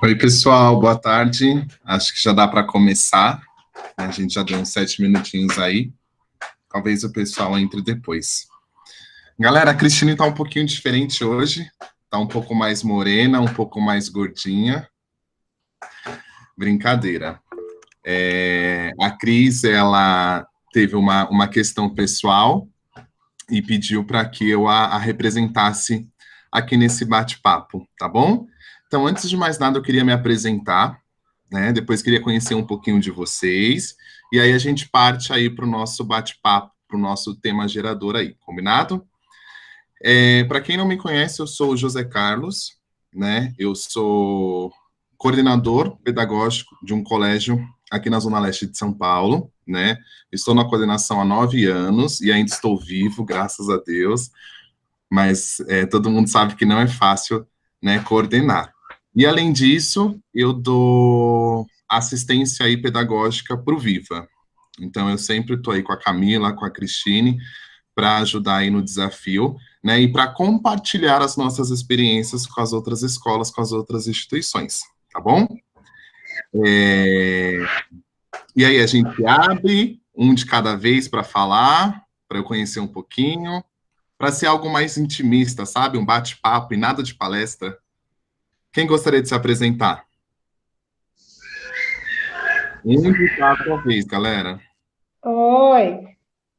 Oi, pessoal, boa tarde. Acho que já dá para começar. A gente já deu uns 7 minutinhos aí. Talvez o pessoal entre depois. Galera, a Cristine está um pouquinho diferente hoje. Está um pouco mais morena, um pouco mais gordinha. Brincadeira. A Cris, ela teve uma questão pessoal e pediu para que eu a representasse aqui nesse bate-papo, tá bom? Então, antes de mais nada, eu queria me apresentar, né? Depois queria conhecer um pouquinho de vocês, e aí a gente parte aí para o nosso bate-papo, para o nosso tema gerador aí, combinado? Para quem não me conhece, eu sou o José Carlos, né? Eu sou coordenador pedagógico de um colégio aqui na Zona Leste de São Paulo, né? Estou na coordenação há 9 anos e ainda estou vivo, graças a Deus, mas todo mundo sabe que não é fácil, né, coordenar. E, além disso, eu dou assistência aí pedagógica para o Viva. Então, eu sempre estou aí com a Camila, com a Cristine, para ajudar aí no desafio, né, e para compartilhar as nossas experiências com as outras escolas, com as outras instituições, tá bom? E aí a gente abre um de cada vez para falar, para eu conhecer um pouquinho, para ser algo mais intimista, sabe? Um bate-papo e nada de palestra. Quem gostaria de se apresentar? Um de cada vez, galera. Oi,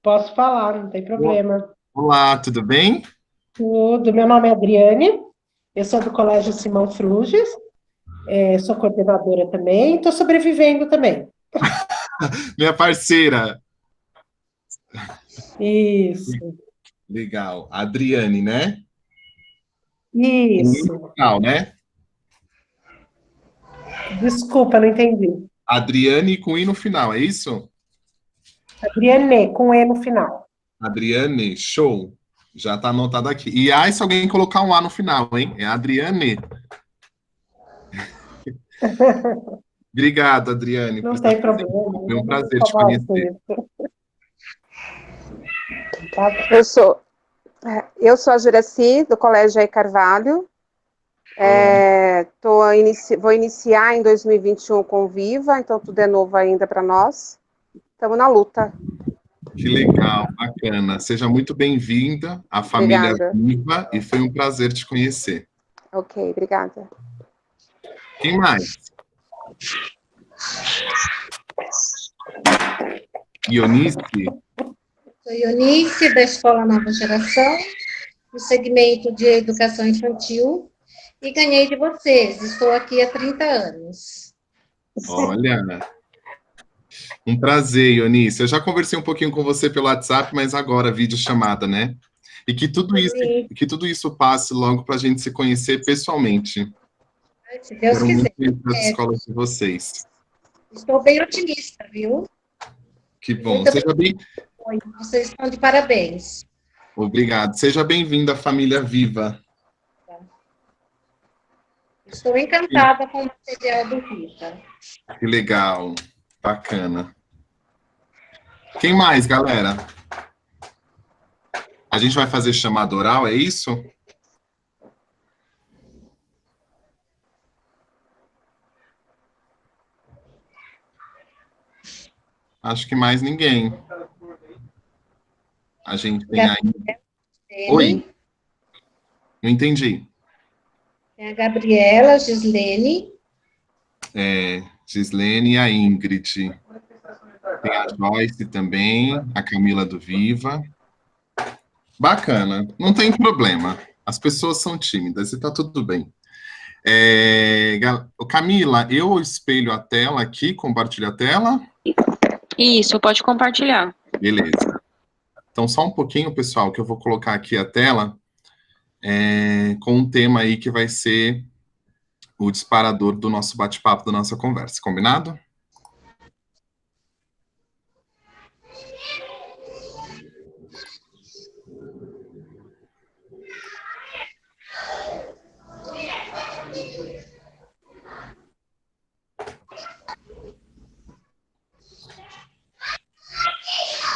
posso falar, não tem problema. Olá, tudo bem? Tudo. Meu nome é Adriane, eu sou do Colégio Simão Fruges, sou coordenadora também, estou sobrevivendo também. Minha parceira. Isso, Legal. Adriane, né? isso. Legal, né? Desculpa, não entendi. Adriane com I no final, é isso? Adriane, com E no final. Adriane, show. Já tá anotado aqui. E aí, se alguém colocar um A no final, hein? É Adriane. Obrigado, Adriane, por Não estar tem presente. problema, Foi um vamos prazer te falar conhecer. isso. Tá bom. Eu sou a Juraci, do Colégio Jair Carvalho. Vou iniciar em 2021 com o Viva, então tudo é novo ainda para nós. Estamos na luta. Que legal, bacana. Seja muito bem-vinda à família Obrigada. Viva e foi um prazer te conhecer. Ok, obrigada. Quem mais? Ionice? Sou Ionice, da Escola Nova Geração, no segmento de Educação Infantil, e ganhei de vocês. Estou aqui há 30 anos. Olha, um prazer, Ionice. Eu já conversei um pouquinho com você pelo WhatsApp, mas agora videochamada, né? E que tudo isso passe logo para a gente se conhecer pessoalmente. Se Deus Quero quiser. muito ir para as escolas de vocês. Estou bem otimista, viu? Que bom. Muito Seja bem... Vocês estão de parabéns. Obrigado. Seja bem-vindo à família Viva. Estou encantada com o material do Viva. Que legal. Bacana. Quem mais, galera? A gente vai fazer chamada oral, é isso? Acho que mais ninguém. A gente tem aí... Oi? Não entendi. Tem a Gabriela, Gislene. Gislene e a Ingrid. Tem a Joyce também, a Camila do Viva. Bacana, não tem problema. As pessoas são tímidas e tá tudo bem. Camila, eu espelho a tela aqui, compartilho a tela? Isso, pode compartilhar. Beleza. Então, só um pouquinho, pessoal, que eu vou colocar aqui a tela com um tema aí que vai ser o disparador do nosso bate-papo, da nossa conversa. Combinado?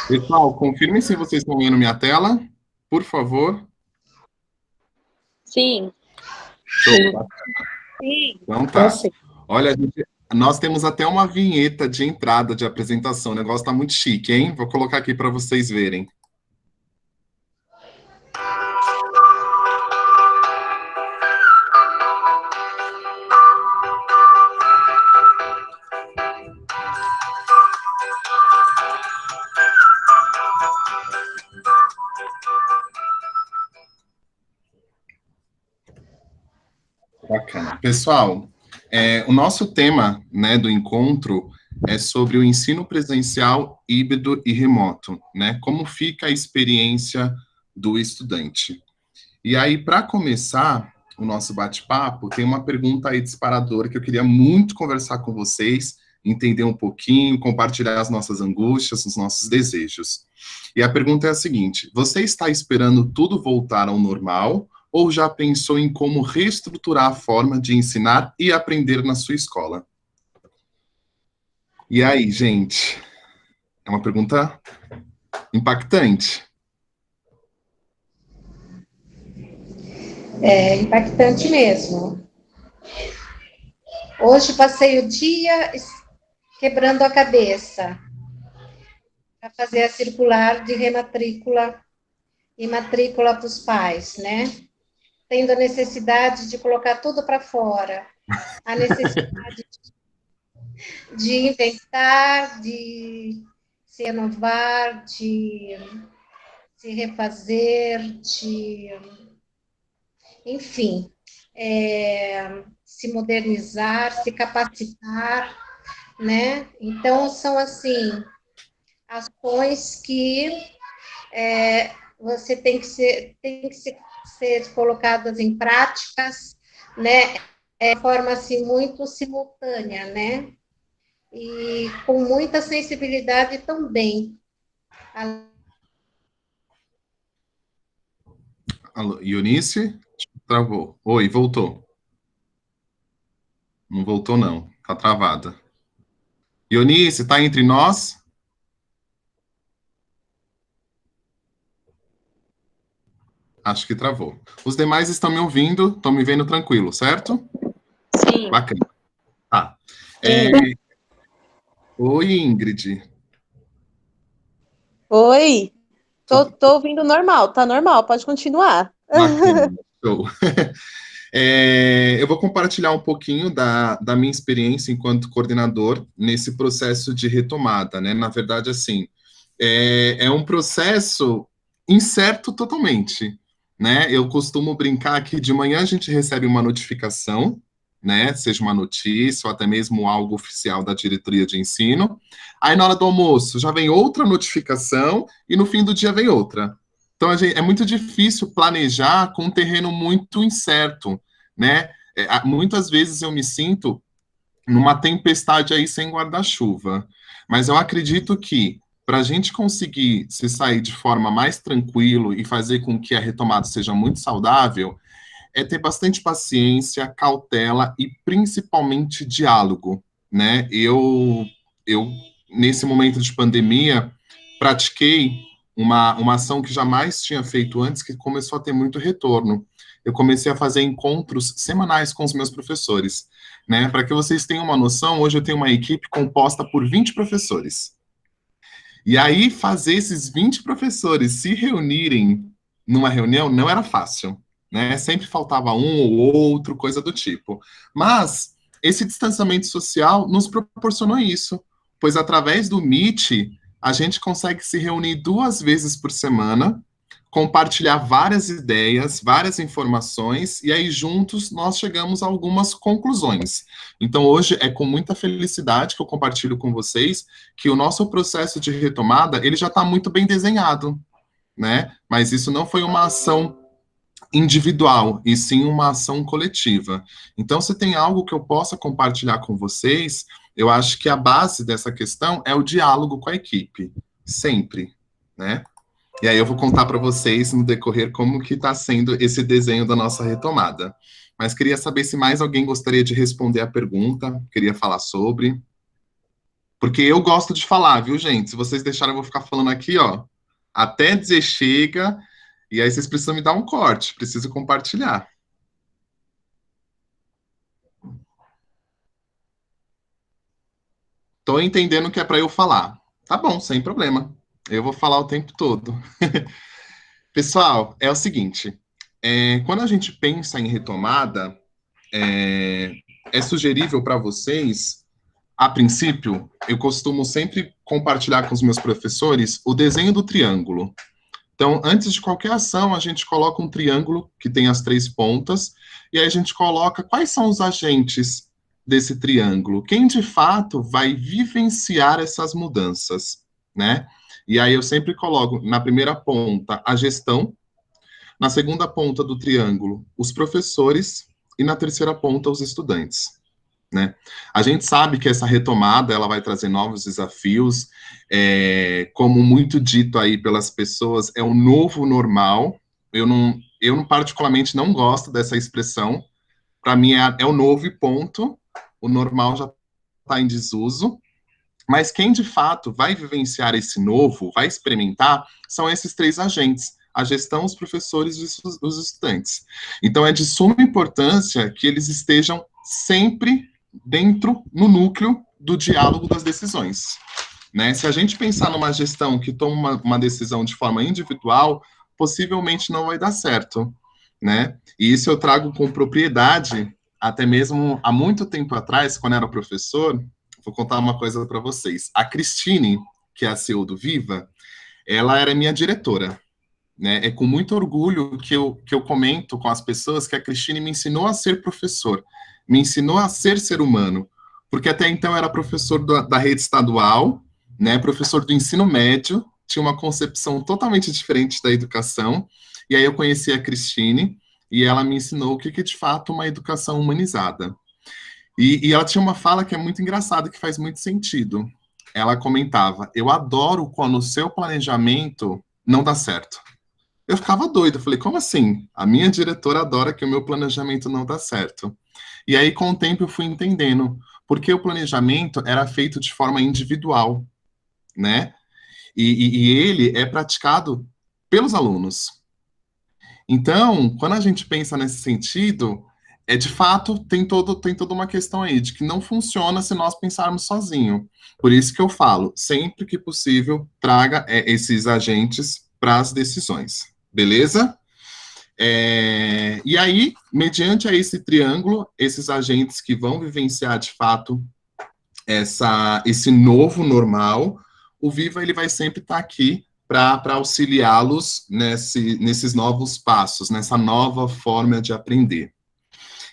Pessoal, confirmem se vocês estão vendo minha tela, por favor. Sim. Show. Sim. Então tá. Sim. Olha, nós temos até uma vinheta de entrada de apresentação. O negócio tá muito chique, hein? Vou colocar aqui para vocês verem. Bacana. Pessoal, o nosso tema, né, do encontro é sobre o ensino presencial, híbrido e remoto, né? Como fica a experiência do estudante. E aí, para começar o nosso bate-papo, tem uma pergunta aí disparadora que eu queria muito conversar com vocês, entender um pouquinho, compartilhar as nossas angústias, os nossos desejos. E a pergunta é a seguinte: você está esperando tudo voltar ao normal ou já pensou em como reestruturar a forma de ensinar e aprender na sua escola? E aí, gente? É uma pergunta impactante. É impactante mesmo. Hoje passei o dia quebrando a cabeça para fazer a circular de rematrícula e matrícula para os pais, né? Tendo a necessidade de colocar tudo para fora, a necessidade de inventar, de se renovar, de se refazer, enfim, se modernizar, se capacitar, né? Então, são, assim, ações que você tem que ser colocadas em práticas, né? De forma, assim, muito simultânea, né? E com muita sensibilidade também. Alô, Eunice? Travou. Oi, voltou. Não voltou, não. Tá travada. Eunice, tá entre nós? Acho que travou. Os demais estão me ouvindo, estão me vendo tranquilo, certo? Sim. Bacana. Tá. Oi, Ingrid. Oi, tô ouvindo normal, tá normal, pode continuar. Bacana. Show. Eu vou compartilhar um pouquinho da minha experiência enquanto coordenador nesse processo de retomada, né? Na verdade, assim, é um processo incerto totalmente, né? Eu costumo brincar que de manhã a gente recebe uma notificação, né? Seja uma notícia ou até mesmo algo oficial da diretoria de ensino. Aí na hora do almoço já vem outra notificação e no fim do dia vem outra. Então, é muito difícil planejar com um terreno muito incerto, né? Muitas vezes eu me sinto numa tempestade aí sem guarda-chuva, mas eu acredito que para a gente conseguir se sair de forma mais tranquilo e fazer com que a retomada seja muito saudável, é ter bastante paciência, cautela e principalmente diálogo, né? Eu nesse momento de pandemia, pratiquei uma ação que jamais tinha feito antes, que começou a ter muito retorno. Eu comecei a fazer encontros semanais com os meus professores, né? Para que vocês tenham uma noção, hoje eu tenho uma equipe composta por 20 professores. E aí, fazer esses 20 professores se reunirem numa reunião não era fácil, né? Sempre faltava um ou outro, coisa do tipo. Mas esse distanciamento social nos proporcionou isso, pois através do Meet, a gente consegue se reunir 2 vezes por semana, compartilhar várias ideias, várias informações, e aí juntos nós chegamos a algumas conclusões. Então hoje é com muita felicidade que eu compartilho com vocês que o nosso processo de retomada, ele já está muito bem desenhado, né? Mas isso não foi uma ação individual, e sim uma ação coletiva. Então, se tem algo que eu possa compartilhar com vocês, eu acho que a base dessa questão é o diálogo com a equipe, sempre, né? E aí eu vou contar para vocês no decorrer como que está sendo esse desenho da nossa retomada. Mas queria saber se mais alguém gostaria de responder a pergunta, queria falar sobre. Porque eu gosto de falar, viu, gente? Se vocês deixarem, eu vou ficar falando aqui, ó, até dizer chega, e aí vocês precisam me dar um corte, preciso compartilhar. Tô entendendo que é para eu falar. Tá bom, sem problema. Eu vou falar o tempo todo. Pessoal, é o seguinte, quando a gente pensa em retomada, é sugerível para vocês, a princípio, eu costumo sempre compartilhar com os meus professores o desenho do triângulo. Então, antes de qualquer ação, a gente coloca um triângulo que tem as 3 pontas, e aí a gente coloca quais são os agentes desse triângulo, quem de fato vai vivenciar essas mudanças, né? E aí eu sempre coloco na primeira ponta a gestão, na segunda ponta do triângulo os professores e na terceira ponta os estudantes, né? A gente sabe que essa retomada ela vai trazer novos desafios, como muito dito aí pelas pessoas, é o novo normal. Eu particularmente não gosto dessa expressão. Para mim é o novo e ponto. O normal já está em desuso. Mas quem de fato vai vivenciar esse novo, vai experimentar, são esses 3 agentes: a gestão, os professores e os estudantes. Então é de suma importância que eles estejam sempre dentro, no núcleo do diálogo das decisões, né? Se a gente pensar numa gestão que toma uma decisão de forma individual, possivelmente não vai dar certo, né? E isso eu trago com propriedade, até mesmo há muito tempo atrás, quando eu era professor. Vou contar uma coisa para vocês. A Cristine, que é a CEO do Viva, ela era minha diretora, né? É com muito orgulho que eu comento com as pessoas que a Cristine me ensinou a ser professor, me ensinou a ser humano, porque até então eu era professor da rede estadual, né? Professor do ensino médio, tinha uma concepção totalmente diferente da educação, e aí eu conheci a Cristine, e ela me ensinou o que é de fato uma educação humanizada. E ela tinha uma fala que é muito engraçada, que faz muito sentido. Ela comentava: eu adoro quando o seu planejamento não dá certo. Eu ficava doido, eu falei, como assim? A minha diretora adora que o meu planejamento não dá certo. E aí, com o tempo, eu fui entendendo, porque o planejamento era feito de forma individual, né? E ele é praticado pelos alunos. Então, quando a gente pensa nesse sentido, de fato, tem toda uma questão aí de que não funciona se nós pensarmos sozinho. Por isso que eu falo, sempre que possível, traga esses agentes para as decisões. Beleza? E aí, mediante a esse triângulo, esses agentes que vão vivenciar de fato esse novo normal, o Viva ele vai sempre estar aqui para auxiliá-los nesses novos passos, nessa nova forma de aprender.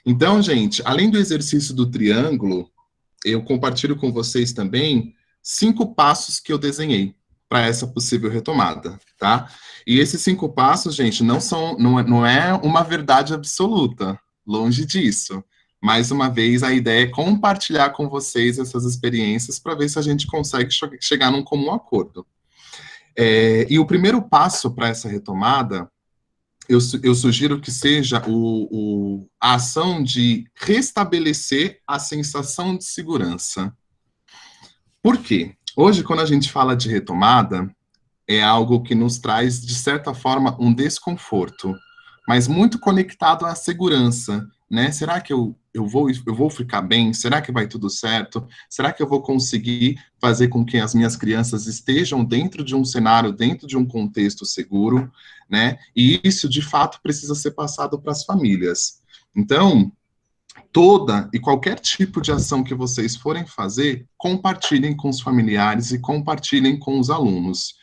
Então, gente, além do exercício do triângulo, eu compartilho com vocês também 5 passos que eu desenhei para essa possível retomada, tá? E esses 5 passos, gente, não é uma verdade absoluta, longe disso. Mais uma vez, a ideia é compartilhar com vocês essas experiências para ver se a gente consegue chegar num comum acordo. E o primeiro passo para essa retomada, eu sugiro que seja a ação de restabelecer a sensação de segurança. Por quê? Hoje, quando a gente fala de retomada, é algo que nos traz, de certa forma, um desconforto, mas muito conectado à segurança, né? Será que eu vou ficar bem? Será que vai tudo certo? Será que eu vou conseguir fazer com que as minhas crianças estejam dentro de um cenário, dentro de um contexto seguro, né? E isso, de fato, precisa ser passado para as famílias. Então, toda e qualquer tipo de ação que vocês forem fazer, compartilhem com os familiares e compartilhem com os alunos.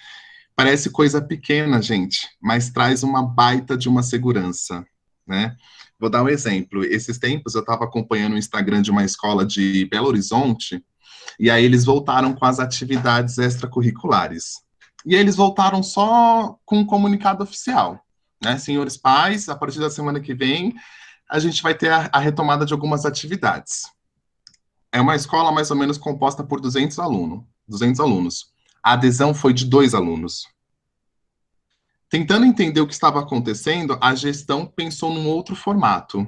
Parece coisa pequena, gente, mas traz uma baita de uma segurança, né? Vou dar um exemplo. Esses tempos eu estava acompanhando o Instagram de uma escola de Belo Horizonte, e aí eles voltaram com as atividades extracurriculares. E aí eles voltaram só com um comunicado oficial, né? Senhores pais, a partir da semana que vem, a gente vai ter a retomada de algumas atividades. É uma escola mais ou menos composta por 200 alunos. A adesão foi de 2 alunos. Tentando entender o que estava acontecendo, a gestão pensou num outro formato.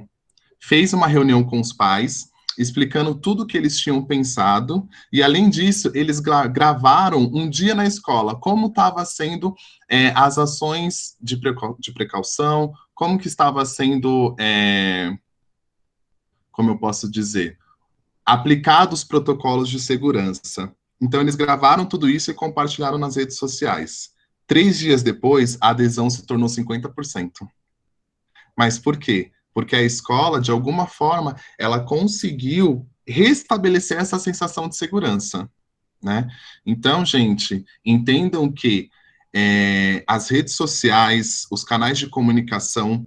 Fez uma reunião com os pais, explicando tudo o que eles tinham pensado, e além disso, eles gravaram um dia na escola, como estava sendo as ações de precaução, como que estava sendo, como eu posso dizer, aplicados os protocolos de segurança. Então, eles gravaram tudo isso e compartilharam nas redes sociais. 3 dias depois, a adesão se tornou 50%. Mas por quê? Porque a escola, de alguma forma, ela conseguiu restabelecer essa sensação de segurança, né? Então, gente, entendam que as redes sociais, os canais de comunicação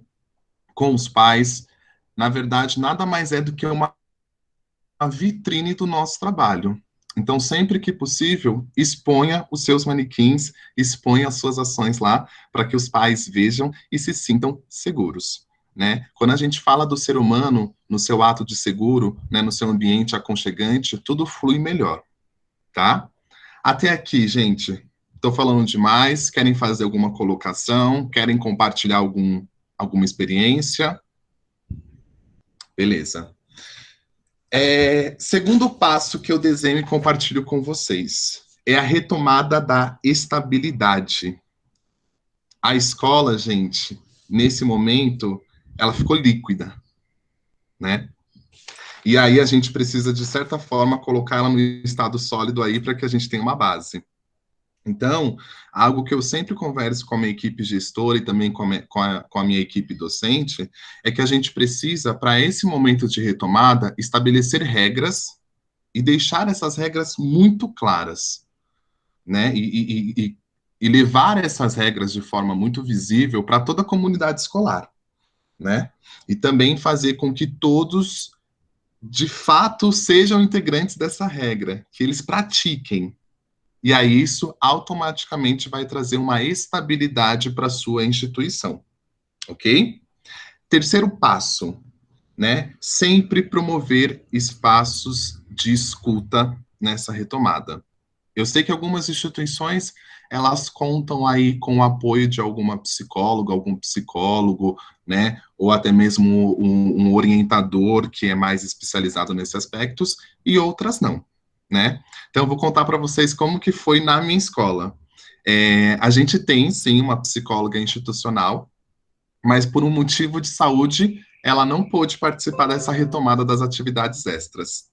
com os pais, na verdade, nada mais é do que uma vitrine do nosso trabalho. Então, sempre que possível, exponha os seus manequins, exponha as suas ações lá, para que os pais vejam e se sintam seguros, né? Quando a gente fala do ser humano no seu ato de seguro, né, no seu ambiente aconchegante, tudo flui melhor, tá? Até aqui, gente, estou falando demais, querem fazer alguma colocação, querem compartilhar alguma experiência? Beleza. Segundo passo que eu desenho e compartilho com vocês é a retomada da estabilidade. A escola, gente, nesse momento, ela ficou líquida, né? E aí a gente precisa, de certa forma, colocar ela no estado sólido aí para que a gente tenha uma base. Então, algo que eu sempre converso com a minha equipe gestora e também com a minha equipe docente, é que a gente precisa, para esse momento de retomada, estabelecer regras e deixar essas regras muito claras, né? E levar essas regras de forma muito visível para toda a comunidade escolar, né? E também fazer com que todos, de fato, sejam integrantes dessa regra, que eles pratiquem. E aí isso automaticamente vai trazer uma estabilidade para a sua instituição, ok? Terceiro passo, né? Sempre promover espaços de escuta nessa retomada. Eu sei que algumas instituições, elas contam aí com o apoio de alguma psicóloga, algum psicólogo, né? Ou até mesmo um orientador que é mais especializado nesses aspectos, e outras não, né? Então, eu vou contar para vocês como que foi na minha escola. A gente tem, sim, uma psicóloga institucional, mas por um motivo de saúde, ela não pôde participar dessa retomada das atividades extras.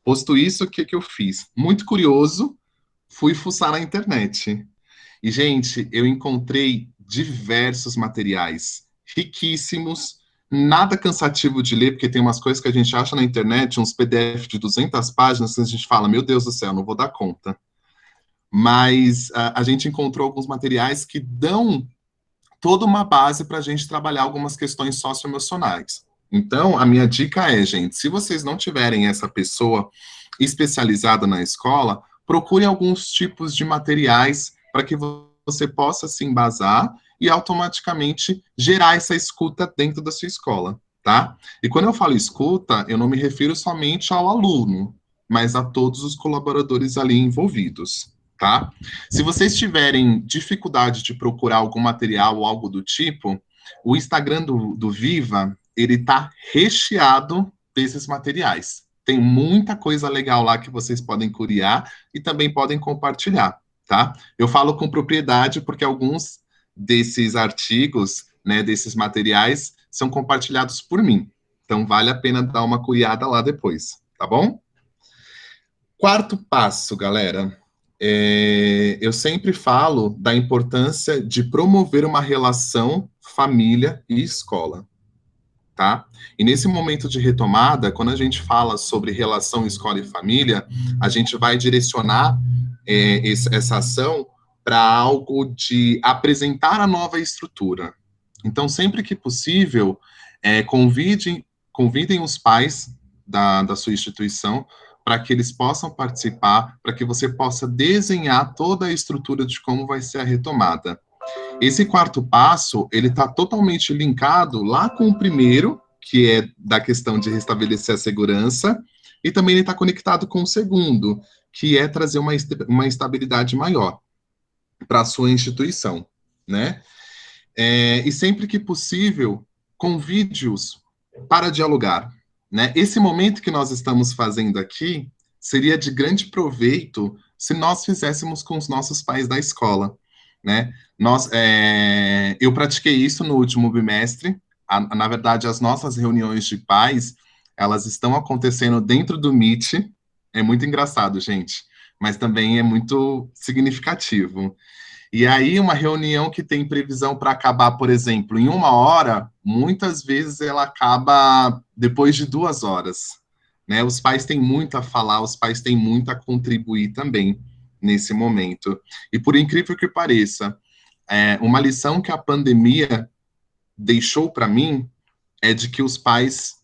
Posto isso, o que eu fiz? Muito curioso, fui fuçar na internet. E, gente, eu encontrei diversos materiais riquíssimos, nada cansativo de ler, porque tem umas coisas que a gente acha na internet, uns PDF de 200 páginas, que a gente fala, meu Deus do céu, não vou dar conta. Mas a gente encontrou alguns materiais que dão toda uma base para a gente trabalhar algumas questões socioemocionais. Então, a minha dica é, gente, se vocês não tiverem essa pessoa especializada na escola, procure alguns tipos de materiais para que você possa se embasar e automaticamente gerar essa escuta dentro da sua escola, tá? E quando eu falo escuta, eu não me refiro somente ao aluno, mas a todos os colaboradores ali envolvidos, tá? Se vocês tiverem dificuldade de procurar algum material ou algo do tipo, o Instagram do Viva, ele tá recheado desses materiais. Tem muita coisa legal lá que vocês podem curiar e também podem compartilhar, tá? Eu falo com propriedade porque alguns desses artigos, né, desses materiais, são compartilhados por mim. Então, vale a pena dar uma curiada lá depois, tá bom? Quarto passo, galera. Eu sempre falo da importância de promover uma relação família e escola, tá? E nesse momento de retomada, quando a gente fala sobre relação escola e família, a gente vai direcionar essa ação para algo de apresentar a nova estrutura. Então, sempre que possível, convidem os pais da sua instituição para que eles possam participar, para que você possa desenhar toda a estrutura de como vai ser a retomada. Esse quarto passo, ele está totalmente linkado lá com o primeiro, que é da questão de restabelecer a segurança, e também ele está conectado com o segundo, que é trazer uma estabilidade maior para a sua instituição, né? E sempre que possível, convide-os para dialogar, né? Esse momento que nós estamos fazendo aqui seria de grande proveito se nós fizéssemos com os nossos pais da escola, né? Eu pratiquei isso no último bimestre. Na verdade, as nossas reuniões de pais, elas estão acontecendo dentro do Meet. É muito engraçado, gente, mas também é muito significativo. E aí, uma reunião que tem previsão para acabar, por exemplo, em 1 hora, muitas vezes ela acaba depois de 2 horas, né? Os pais têm muito a falar, os pais têm muito a contribuir também nesse momento. E por incrível que pareça, uma lição que a pandemia deixou para mim é de que os pais,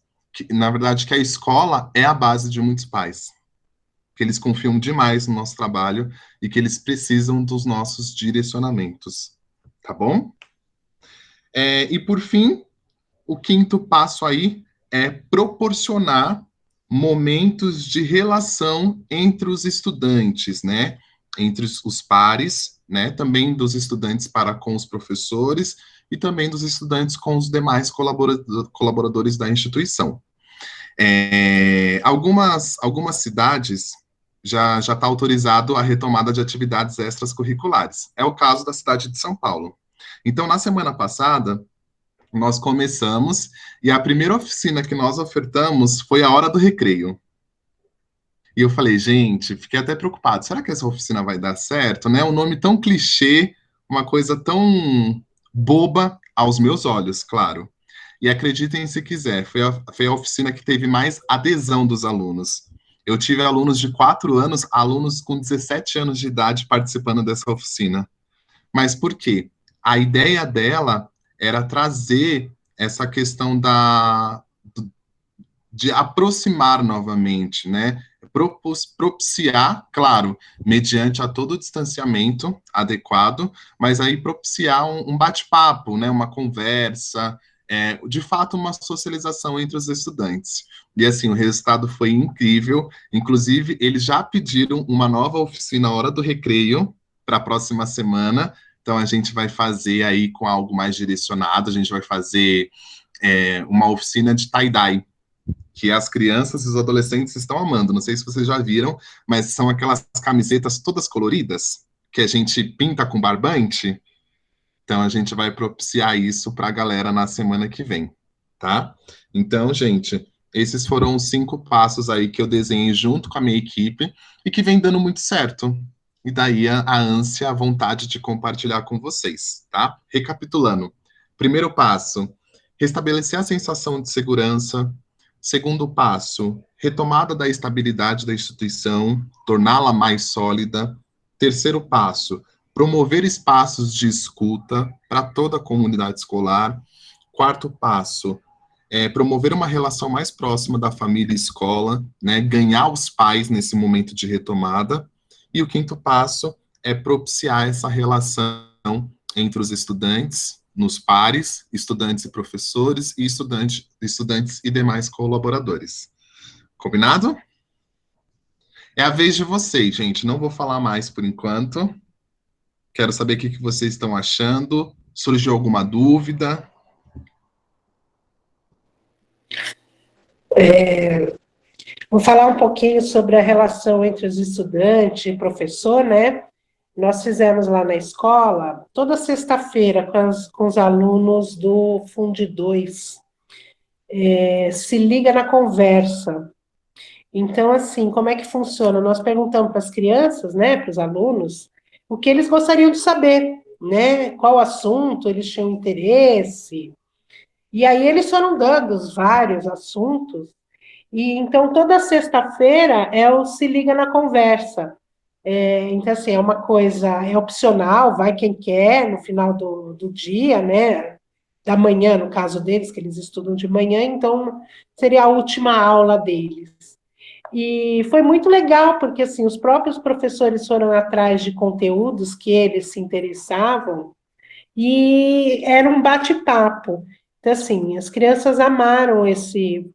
na verdade, que a escola é a base de muitos pais, que eles confiam demais no nosso trabalho e que eles precisam dos nossos direcionamentos, tá bom? E por fim, o quinto passo aí é proporcionar momentos de relação entre os estudantes, né? Entre os pares, né? Também dos estudantes para com os professores e também dos estudantes com os demais colaboradores da instituição. Algumas cidades já está autorizado a retomada de atividades extracurriculares. É o caso da cidade de São Paulo. Então, na semana passada, nós começamos, e a primeira oficina que nós ofertamos foi a hora do recreio. E eu falei, gente, fiquei até preocupado, será que essa oficina vai dar certo, né? Um nome tão clichê, uma coisa tão boba aos meus olhos, claro. E acreditem se quiser, foi a oficina que teve mais adesão dos alunos. Eu tive alunos de 4 anos, alunos com 17 anos de idade participando dessa oficina. Mas por quê? A ideia dela era trazer essa questão de aproximar novamente, né? Propiciar, claro, mediante a todo o distanciamento adequado, mas aí propiciar um bate-papo, né? Uma conversa, de fato, uma socialização entre os estudantes. E, assim, o resultado foi incrível. Inclusive, eles já pediram uma nova oficina Hora do Recreio para a próxima semana. Então, a gente vai fazer aí com algo mais direcionado. A gente vai fazer uma oficina de tie-dye, que as crianças e os adolescentes estão amando. Não sei se vocês já viram, mas são aquelas camisetas todas coloridas, que a gente pinta com barbante. Então, a gente vai propiciar isso para a galera na semana que vem, tá? Então, gente, esses foram os 5 passos aí que eu desenhei junto com a minha equipe e que vem dando muito certo. E daí a ânsia, a vontade de compartilhar com vocês, tá? Recapitulando. Primeiro passo, restabelecer a sensação de segurança. Segundo passo, retomada da estabilidade da instituição, torná-la mais sólida. Terceiro passo, promover espaços de escuta para toda a comunidade escolar. Quarto passo, promover uma relação mais próxima da família e escola, né, ganhar os pais nesse momento de retomada. E o quinto passo é propiciar essa relação entre os estudantes, nos pares, estudantes e professores, e estudantes e demais colaboradores. Combinado? É a vez de vocês, gente. Não vou falar mais por enquanto. Quero saber o que vocês estão achando. Surgiu alguma dúvida? Vou falar um pouquinho sobre a relação entre os estudantes e professor, né? Nós fizemos lá na escola, toda sexta-feira, com os alunos do Fundo 2, se liga na conversa. Então, assim, como é que funciona? Nós perguntamos para as crianças, né, para os alunos, o que eles gostariam de saber, né? Qual assunto eles tinham interesse. E aí eles foram dando os vários assuntos. E então, toda sexta-feira é o Se Liga na Conversa. Então, assim, é uma coisa, é opcional, vai quem quer, no final do dia, né? Da manhã, no caso deles, que eles estudam de manhã, então seria a última aula deles. E foi muito legal, porque, assim, os próprios professores foram atrás de conteúdos que eles se interessavam, e era um bate-papo. Então, assim, as crianças amaram esse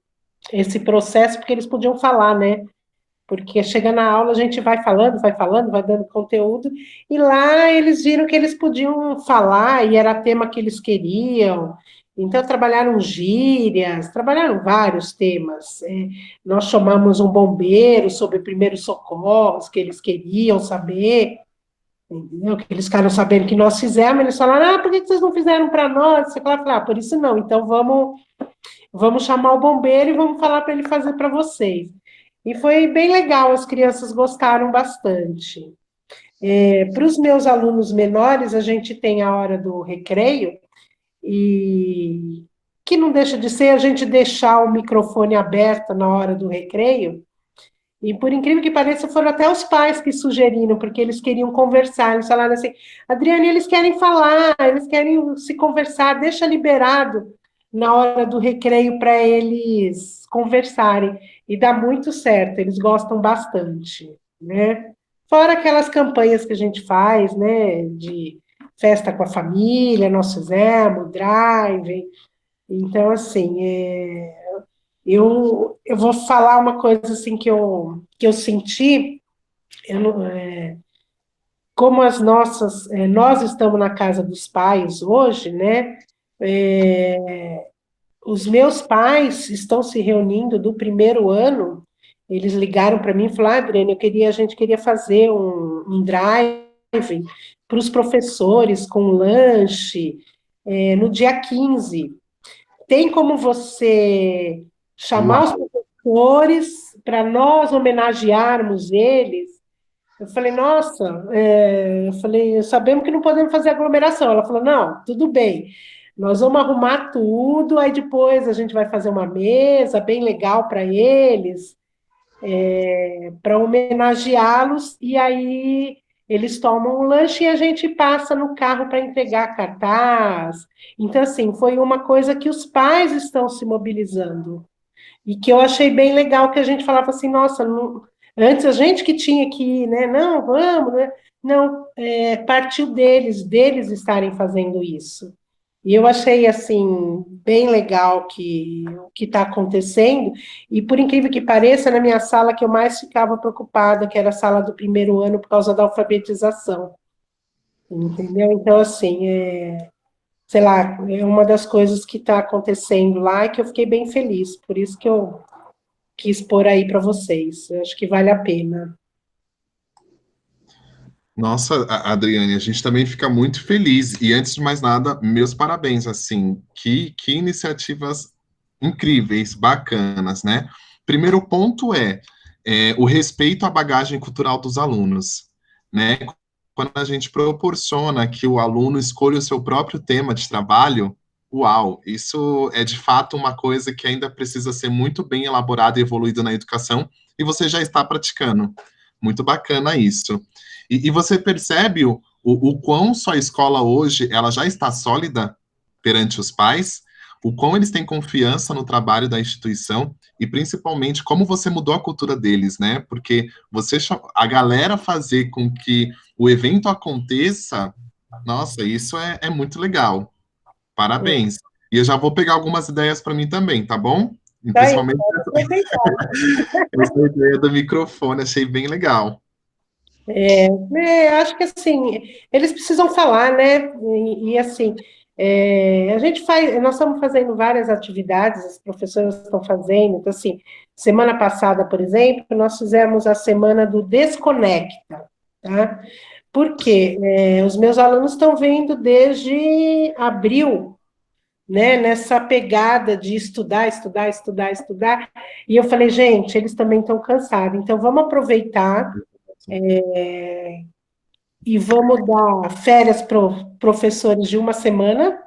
processo, porque eles podiam falar, né? Porque chega na aula, a gente vai falando, vai dando conteúdo, e lá eles viram que eles podiam falar, e era tema que eles queriam. Então, trabalharam gírias, trabalharam vários temas. Nós chamamos um bombeiro sobre primeiros socorros, que eles queriam saber, entendeu? Que eles ficaram sabendo que nós fizemos, eles falaram, por que vocês não fizeram para nós? Você fala, por isso não, então vamos chamar o bombeiro e vamos falar para ele fazer para vocês. E foi bem legal, as crianças gostaram bastante. Para os meus alunos menores, a gente tem a hora do recreio, e que não deixa de ser a gente deixar o microfone aberto na hora do recreio. E por incrível que pareça, foram até os pais que sugeriram, porque eles queriam conversar. Eles falaram assim: Adriane, eles querem falar, eles querem se conversar, deixa liberado na hora do recreio para eles conversarem. E dá muito certo, eles gostam bastante, né? Fora aquelas campanhas que a gente faz, né, de festa com a família, nós fizemos, drive. Então, assim, eu vou falar uma coisa assim que eu senti, eu não- como nós estamos na casa dos pais hoje, né? Os meus pais estão se reunindo do primeiro ano, eles ligaram para mim e falaram: Adriane, a gente queria fazer um drive para os professores com lanche, no dia 15. Tem como você chamar os Uau! professores para nós homenagearmos eles? Eu falei, nossa, eu falei, sabemos que não podemos fazer aglomeração. Ela falou, não, tudo bem, nós vamos arrumar tudo, aí depois a gente vai fazer uma mesa bem legal para eles, para homenageá-los, e aí eles tomam um lanche e a gente passa no carro para entregar cartaz. Então, assim, foi uma coisa que os pais estão se mobilizando. E que eu achei bem legal, que a gente falava assim, nossa, antes a gente que tinha que ir, né? Não, vamos, né? Não, partiu deles estarem fazendo isso. E eu achei, assim, bem legal o que está acontecendo, e por incrível que pareça, na minha sala que eu mais ficava preocupada, que era a sala do primeiro ano, por causa da alfabetização, entendeu? Então, assim, sei lá, é uma das coisas que está acontecendo lá e que eu fiquei bem feliz, por isso que eu quis pôr aí para vocês. Eu acho que vale a pena. Nossa, Adriane, a gente também fica muito feliz. E antes de mais nada, meus parabéns, assim, que iniciativas incríveis, bacanas, né? Primeiro ponto é o respeito à bagagem cultural dos alunos, né? Quando a gente proporciona que o aluno escolha o seu próprio tema de trabalho, uau, isso é de fato uma coisa que ainda precisa ser muito bem elaborada e evoluída na educação, e você já está praticando. Muito bacana isso. E você percebe o quão sua escola hoje, ela já está sólida perante os pais, o quão eles têm confiança no trabalho da instituição e principalmente como você mudou a cultura deles, né? Porque a galera fazer com que o evento aconteça, nossa, isso é muito legal. Parabéns. E eu já vou pegar algumas ideias para mim também, tá bom? E Tá aí, principalmente pode aproveitar. essa ideia do microfone, achei bem legal. Acho que assim, eles precisam falar, né? Assim, a gente faz, nós estamos fazendo várias atividades, as professoras estão fazendo, então assim, semana passada, por exemplo, nós fizemos a semana do Desconecta, tá? Porque os meus alunos estão vendo desde abril, né, nessa pegada de estudar, estudar, estudar, estudar, e eu falei, gente, eles também estão cansados, então vamos aproveitar e vamos dar férias para professores de uma semana.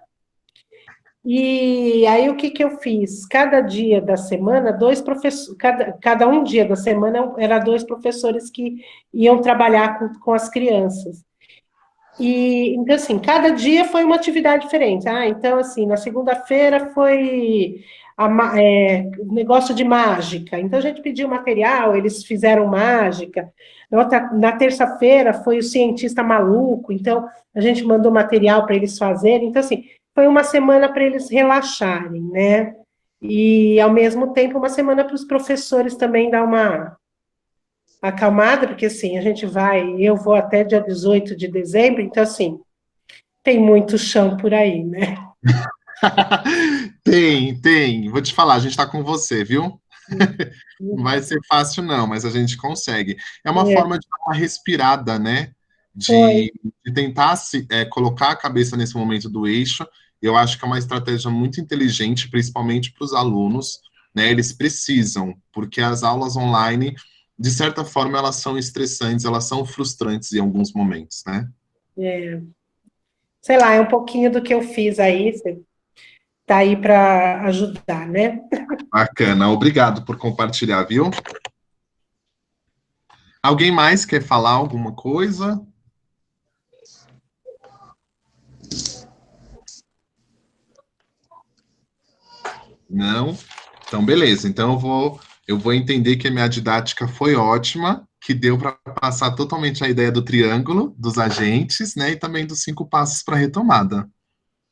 E aí o que que eu fiz? Cada dia da semana, dois professores, cada um dia da semana era dois professores que iam trabalhar com as crianças. E então assim, cada dia foi uma atividade diferente. Então assim, na segunda-feira foi negócio de mágica. Então a gente pediu material, eles fizeram mágica. Na terça-feira foi o cientista maluco. Então a gente mandou material para eles fazerem. Então assim, foi uma semana para eles relaxarem, né? E ao mesmo tempo uma semana para os professores também dar uma acalmada, porque assim, eu vou até dia 18 de dezembro, então assim, tem muito chão por aí, né? Tem. Vou te falar, a gente está com você, viu? Não vai ser fácil, não, mas a gente consegue. É uma É, forma de dar uma respirada, né? foi. De tentar colocar a cabeça nesse momento do eixo. Eu acho que é uma estratégia muito inteligente, principalmente para os alunos, né? Eles precisam, porque as aulas online, de certa forma, elas são estressantes, elas são frustrantes em alguns momentos, né? É, sei lá, é um pouquinho do que eu fiz aí, você tá aí para ajudar, né? Bacana, obrigado por compartilhar, viu? Alguém mais quer falar alguma coisa? Não? Então, beleza. Então, eu vou entender que a minha didática foi ótima, que deu para passar totalmente a ideia do triângulo, dos agentes, né? E também dos 5 passos para retomada.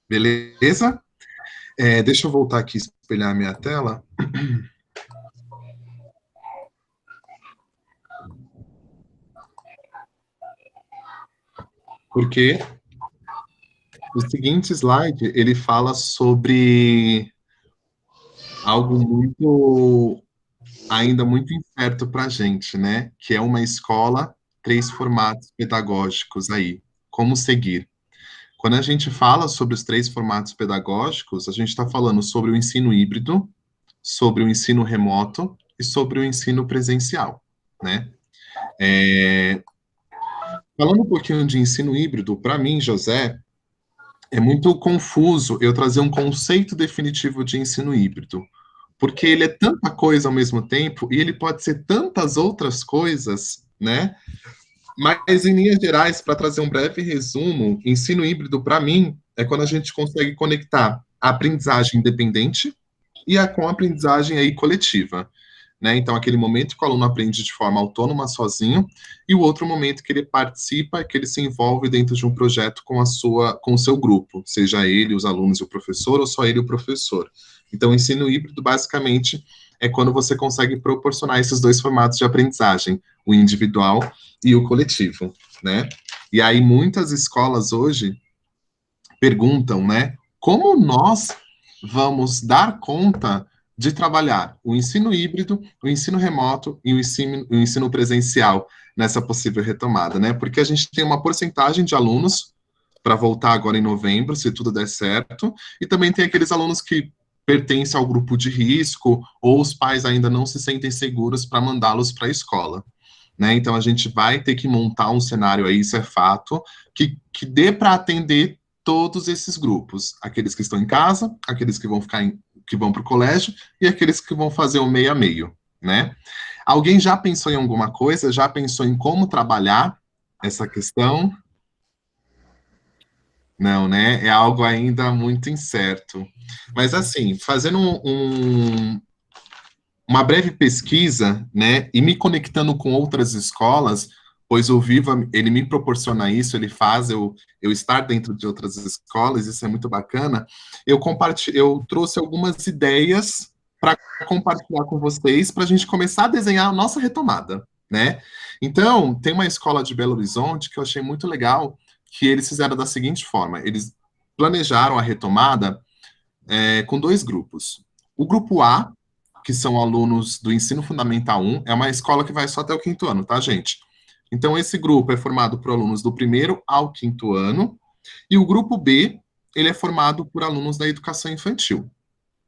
Beleza? Deixa eu voltar aqui e espelhar a minha tela. Porque o seguinte slide, ele fala sobre algo ainda muito incerto para a gente, né? Que é uma escola, 3 formatos pedagógicos aí. Como seguir? Quando a gente fala sobre os 3 formatos pedagógicos, a gente está falando sobre o ensino híbrido, sobre o ensino remoto e sobre o ensino presencial, né? Falando um pouquinho de ensino híbrido, para mim, José, é muito confuso eu trazer um conceito definitivo de ensino híbrido, porque ele é tanta coisa ao mesmo tempo e ele pode ser tantas outras coisas, né? Mas, em linhas gerais, para trazer um breve resumo, ensino híbrido, para mim, é quando a gente consegue conectar a aprendizagem independente com a aprendizagem aí coletiva. Né? Então, aquele momento que o aluno aprende de forma autônoma, sozinho, e o outro momento que ele participa, que ele se envolve dentro de um projeto com o seu grupo, seja ele, os alunos e o professor, ou só ele e o professor. Então, o ensino híbrido, basicamente, é quando você consegue proporcionar esses 2 formatos de aprendizagem, o individual e o coletivo, né? E aí, muitas escolas hoje perguntam, né, como nós vamos dar conta de trabalhar o ensino híbrido, o ensino remoto e o ensino presencial nessa possível retomada, né? Porque a gente tem uma porcentagem de alunos para voltar agora em novembro, se tudo der certo, e também tem aqueles alunos que pertencem ao grupo de risco ou os pais ainda não se sentem seguros para mandá-los para a escola. Né? Então a gente vai ter que montar um cenário aí, isso é fato, que dê para atender todos esses grupos, aqueles que estão em casa, aqueles que vão que vão para o colégio e aqueles que vão fazer o meio a meio, né? Alguém já pensou em alguma coisa? Já pensou em como trabalhar essa questão? Não, né? É algo ainda muito incerto. Mas assim, fazendo uma breve pesquisa, né, e me conectando com outras escolas, pois o Viva, ele me proporciona isso, ele faz eu estar dentro de outras escolas, isso é muito bacana, eu trouxe algumas ideias para compartilhar com vocês, para a gente começar a desenhar a nossa retomada, né? Então, tem uma escola de Belo Horizonte que eu achei muito legal, que eles fizeram da seguinte forma, eles planejaram a retomada com 2 grupos. O grupo A, que são alunos do Ensino Fundamental 1, é uma escola que vai só até o 5º ano, tá, gente? Então, esse grupo é formado por alunos do 1º ao 5º ano, e o grupo B, ele é formado por alunos da educação infantil.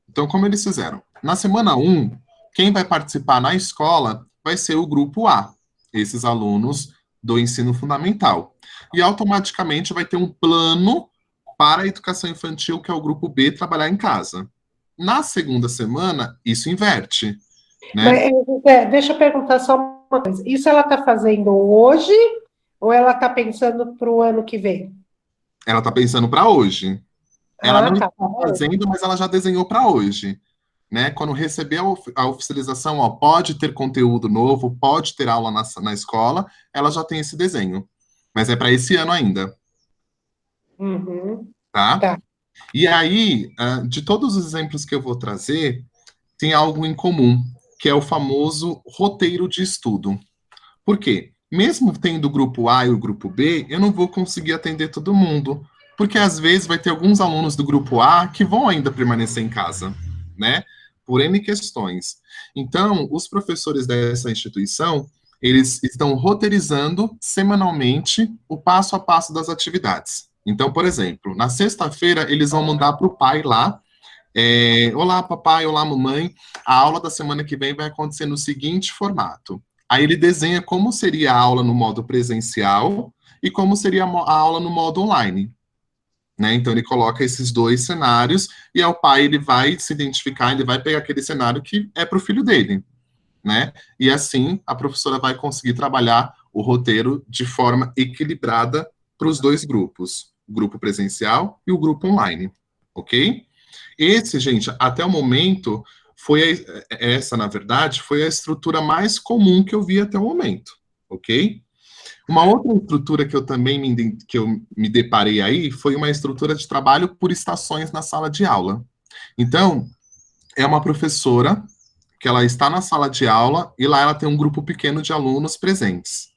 Então, como eles fizeram? Na semana 1, quem vai participar na escola vai ser o grupo A, esses alunos do ensino fundamental. E automaticamente vai ter um plano para a educação infantil, que é o grupo B, trabalhar em casa. Na segunda semana, isso inverte, né? Mas, deixa eu perguntar só uma coisa. Isso ela está fazendo hoje ou ela está pensando para o ano que vem? Ela está pensando para hoje. Ela Ah, não tá. está fazendo, mas ela já desenhou para hoje. Né? Quando receber a oficialização, ó, pode ter conteúdo novo, pode ter aula na escola, ela já tem esse desenho. Mas é para esse ano ainda, Uhum, tá? tá. E aí, de todos os exemplos que eu vou trazer, tem algo em comum, que é o famoso roteiro de estudo. Por quê? Mesmo tendo o grupo A e o grupo B, eu não vou conseguir atender todo mundo, porque às vezes vai ter alguns alunos do grupo A que vão ainda permanecer em casa, né? Por N questões. Então, os professores dessa instituição, eles estão roteirizando semanalmente o passo a passo das atividades. Então, por exemplo, na sexta-feira, eles vão mandar para o pai lá Olá, papai, olá, mamãe. A aula da semana que vem vai acontecer no seguinte formato. Aí ele desenha como seria a aula no modo presencial e como seria a aula no modo online. Né? Então ele coloca esses dois cenários e ao pai ele vai se identificar, ele vai pegar aquele cenário que é para o filho dele, né? E assim a professora vai conseguir trabalhar o roteiro de forma equilibrada para os dois grupos, o grupo presencial e o grupo online, ok? Esse, gente, até o momento essa, na verdade, foi a estrutura mais comum que eu vi até o momento, ok? Uma outra estrutura que eu também me deparei aí foi uma estrutura de trabalho por estações na sala de aula. Então, é uma professora que ela está na sala de aula e lá ela tem um grupo pequeno de alunos presentes.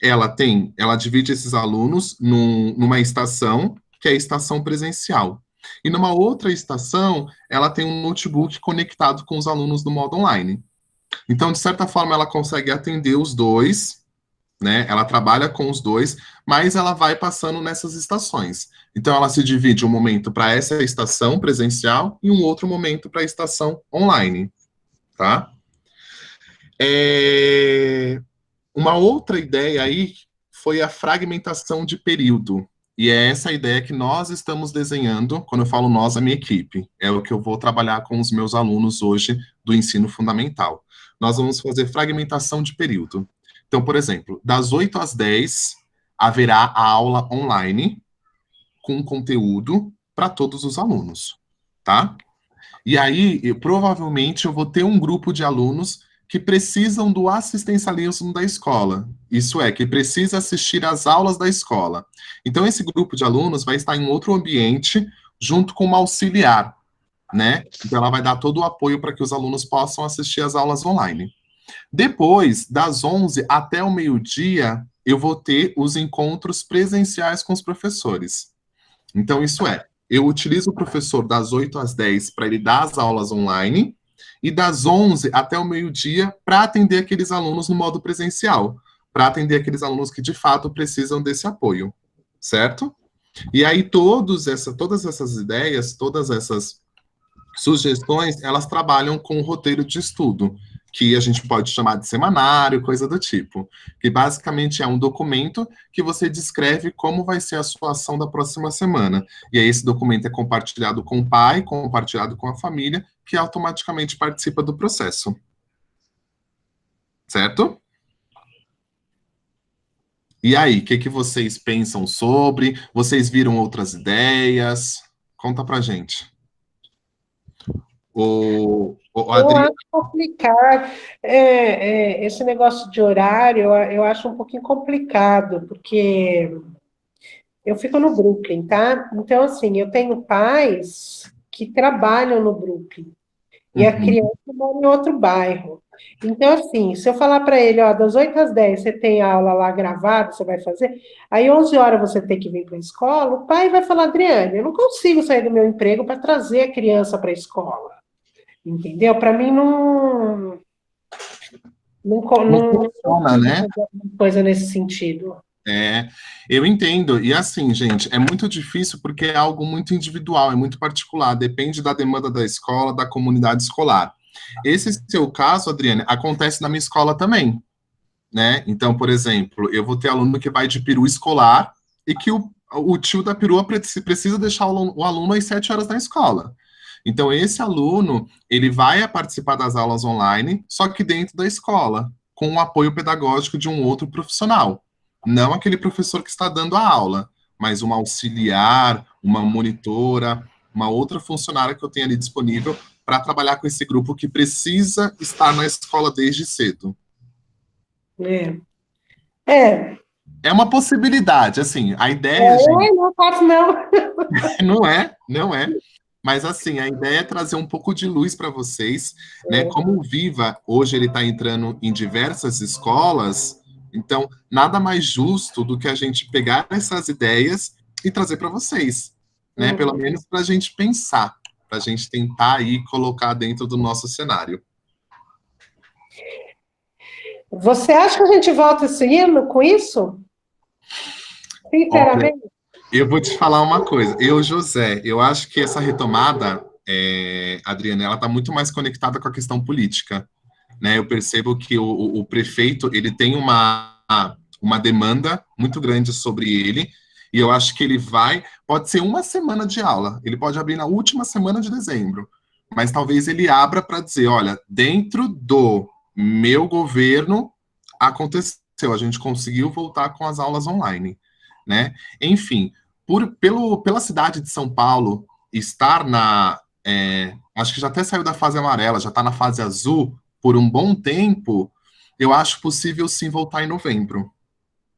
Ela divide esses alunos numa estação, que é a estação presencial. E numa outra estação, ela tem um notebook conectado com os alunos do modo online. Então, de certa forma, ela consegue atender os dois, né? Ela trabalha com os dois, mas ela vai passando nessas estações. Então, ela se divide um momento para essa estação presencial e um outro momento para a estação online, tá? Uma outra ideia aí foi a fragmentação de período. E é essa ideia que nós estamos desenhando, quando eu falo nós, a minha equipe. É o que eu vou trabalhar com os meus alunos hoje do ensino fundamental. Nós vamos fazer fragmentação de período. Então, por exemplo, das 8 às 10, haverá a aula online com conteúdo para todos os alunos, tá? E aí, provavelmente, eu vou ter um grupo de alunos que precisam do assistencialismo da escola. Isso é, que precisa assistir às aulas da escola. Então, esse grupo de alunos vai estar em outro ambiente, junto com uma auxiliar, né? Então, ela vai dar todo o apoio para que os alunos possam assistir às aulas online. Depois, das 11 até o meio-dia, eu vou ter os encontros presenciais com os professores. Então, isso é, eu utilizo o professor das 8 às 10 para ele dar as aulas online, e das 11 até o meio-dia para atender aqueles alunos no modo presencial, para atender aqueles alunos que de fato precisam desse apoio, certo? E aí todas essas ideias, todas essas sugestões, elas trabalham com o roteiro de estudo, que a gente pode chamar de semanário, coisa do tipo, que basicamente é um documento que você descreve como vai ser a sua ação da próxima semana. E aí esse documento é compartilhado com o pai, compartilhado com a família, que automaticamente participa do processo. Certo? E aí, o que vocês pensam sobre? Vocês viram outras ideias? Conta pra gente. O Eu Adri... acho complicado. Esse negócio de horário, eu acho um pouquinho complicado, porque eu fico no Brooklyn, tá? Então, assim, eu tenho pais que trabalham no Brooklyn e a criança mora em outro bairro. Então, assim, se eu falar para ele, ó, das 8 às 10 você tem aula lá gravada, você vai fazer, aí 11 horas você tem que vir para a escola, o pai vai falar, Adriane, eu não consigo sair do meu emprego para trazer a criança para a escola. Entendeu? Para mim não funciona, né? Coisa nesse sentido. Eu entendo. E assim, gente, é muito difícil porque é algo muito individual, é muito particular, depende da demanda da escola, da comunidade escolar. Esse seu caso, Adriane, acontece na minha escola também, né? Então, por exemplo, eu vou ter aluno que vai de peru escolar e que o tio da perua precisa deixar o aluno às 7 horas na escola. Então, esse aluno, ele vai participar das aulas online, só que dentro da escola, com o apoio pedagógico de um outro profissional. Não aquele professor que está dando a aula, mas uma auxiliar, uma monitora, uma outra funcionária que eu tenho ali disponível para trabalhar com esse grupo que precisa estar na escola desde cedo. É uma possibilidade, assim, a ideia, gente... Não faço, não. Não é. Mas, assim, a ideia é trazer um pouco de luz para vocês, né? Como o Viva, hoje, ele está entrando em diversas escolas, então, nada mais justo do que a gente pegar essas ideias e trazer para vocês, né? Pelo menos para a gente pensar, para a gente tentar aí colocar dentro do nosso cenário. Você acha que a gente volta seguindo com isso? Sinceramente? Eu vou te falar uma coisa. José, eu acho que essa retomada Adriana, ela está muito mais conectada com a questão política, né? Eu percebo que o prefeito, ele tem uma demanda muito grande sobre ele, e eu acho que ele pode ser uma semana de aula, ele pode abrir na última semana de dezembro, mas talvez ele abra para dizer, olha, dentro do meu governo aconteceu, a gente conseguiu voltar com as aulas online, né? Enfim, pela cidade de São Paulo estar acho que já até saiu da fase amarela, já está na fase azul por um bom tempo, eu acho possível sim voltar em novembro.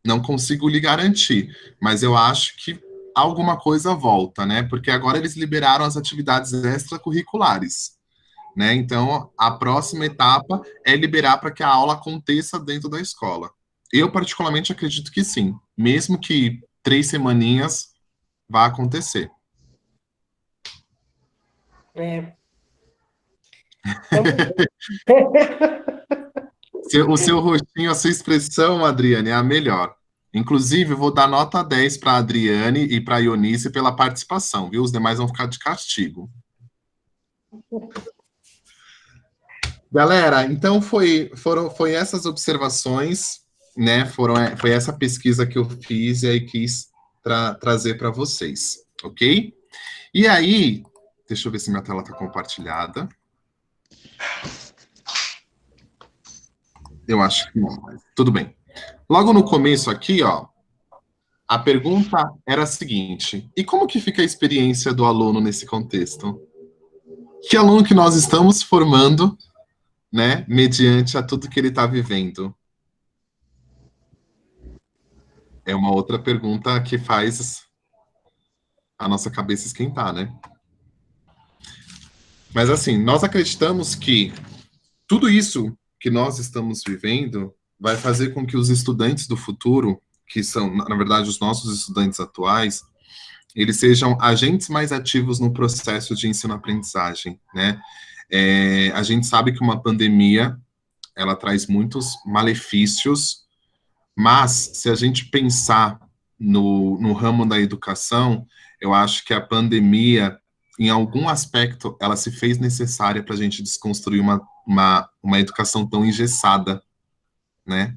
Não consigo lhe garantir, mas eu acho que alguma coisa volta, né? Porque agora eles liberaram as atividades extracurriculares, né? Então, a próxima etapa é liberar para que a aula aconteça dentro da escola. Eu, particularmente, acredito que sim, mesmo que 3 semaninhas vá acontecer. É. O seu rostinho, a sua expressão, Adriane, é a melhor. Inclusive, eu vou dar nota 10 para a Adriane e para a Ionice pela participação, viu? Os demais vão ficar de castigo. Galera, então foi essas observações, né? Foi essa pesquisa que eu fiz e aí quis trazer para vocês, ok? E aí, deixa eu ver se minha tela está compartilhada. Eu acho que não, mas tudo bem. Logo no começo aqui, ó, a pergunta era a seguinte: e como que fica a experiência do aluno nesse contexto? Que aluno que nós estamos formando, né, mediante a tudo que ele está vivendo? É uma outra pergunta que faz a nossa cabeça esquentar, né? Mas assim, nós acreditamos que tudo isso que nós estamos vivendo vai fazer com que os estudantes do futuro, que são, na verdade, os nossos estudantes atuais, eles sejam agentes mais ativos no processo de ensino-aprendizagem, né? A gente sabe que uma pandemia, ela traz muitos malefícios, mas se a gente pensar no ramo da educação, eu acho que a pandemia, em algum aspecto, ela se fez necessária para a gente desconstruir uma educação tão engessada, né?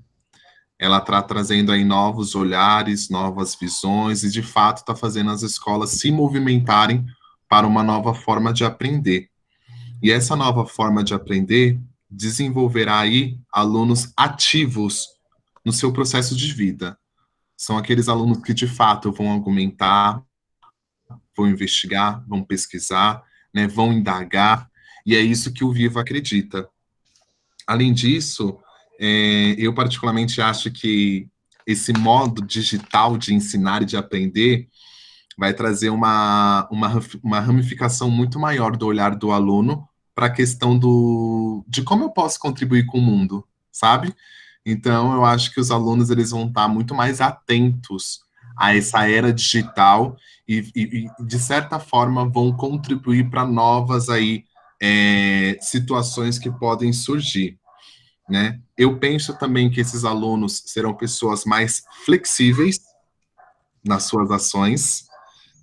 Ela está trazendo aí novos olhares, novas visões, e de fato está fazendo as escolas se movimentarem para uma nova forma de aprender. E essa nova forma de aprender desenvolverá aí alunos ativos no seu processo de vida. São aqueles alunos que de fato vão argumentar, vão investigar, vão pesquisar, né, vão indagar, e é isso que o Viva acredita. Além disso, eu particularmente acho que esse modo digital de ensinar e de aprender vai trazer uma ramificação muito maior do olhar do aluno para a questão de como eu posso contribuir com o mundo, sabe? Então, eu acho que os alunos eles vão estar muito mais atentos a essa era digital e de certa forma, vão contribuir para novas aí, situações que podem surgir, né? Eu penso também que esses alunos serão pessoas mais flexíveis nas suas ações,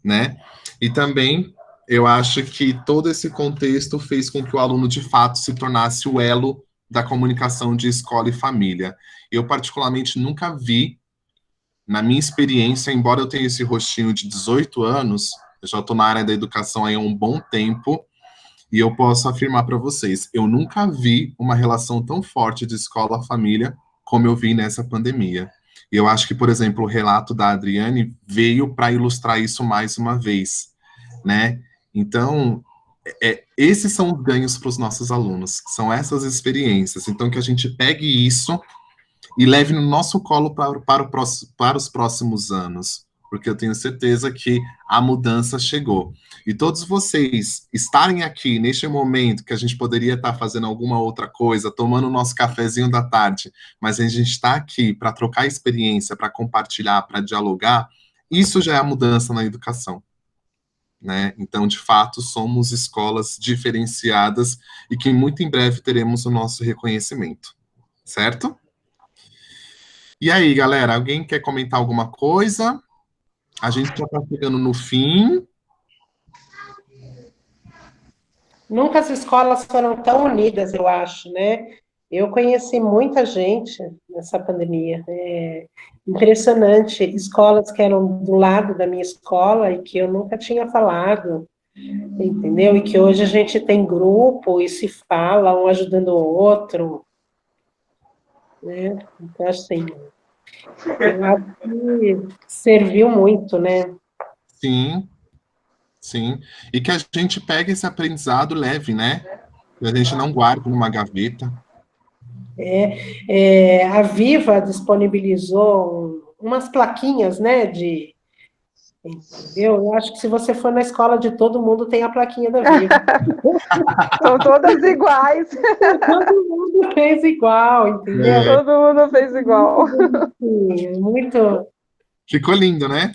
né? E também eu acho que todo esse contexto fez com que o aluno de fato se tornasse o elo da comunicação de escola e família. Eu particularmente nunca vi, na minha experiência, embora eu tenha esse rostinho de 18 anos, eu já estou na área da educação aí há um bom tempo, e eu posso afirmar para vocês, eu nunca vi uma relação tão forte de escola-família como eu vi nessa pandemia. E eu acho que, por exemplo, o relato da Adriane veio para ilustrar isso mais uma vez, né? Então, esses são os ganhos para os nossos alunos, são essas experiências. Então, que a gente pegue isso e leve no nosso colo para os próximos anos, porque eu tenho certeza que a mudança chegou. E todos vocês estarem aqui neste momento que a gente poderia estar fazendo alguma outra coisa, tomando o nosso cafezinho da tarde, mas a gente está aqui para trocar experiência, para compartilhar, para dialogar, isso já é a mudança na educação, né? Então, de fato, somos escolas diferenciadas e que muito em breve teremos o nosso reconhecimento, certo? E aí, galera, alguém quer comentar alguma coisa? A gente já está chegando no fim. Nunca as escolas foram tão unidas, eu acho, né? Eu conheci muita gente nessa pandemia. É impressionante. Escolas que eram do lado da minha escola e que eu nunca tinha falado, entendeu? E que hoje a gente tem grupo e se fala, um ajudando o outro, né? Então, assim, eu acho que serviu muito, né? Sim, sim. E que a gente pega esse aprendizado leve, né? Que a gente não guarda numa gaveta. A Viva disponibilizou umas plaquinhas, né, entendeu? Eu acho que se você for na escola de todo mundo, tem a plaquinha da Viva. São todas iguais. Todo mundo fez igual, entendeu? É, Todo mundo fez igual. Muito, ficou lindo, né?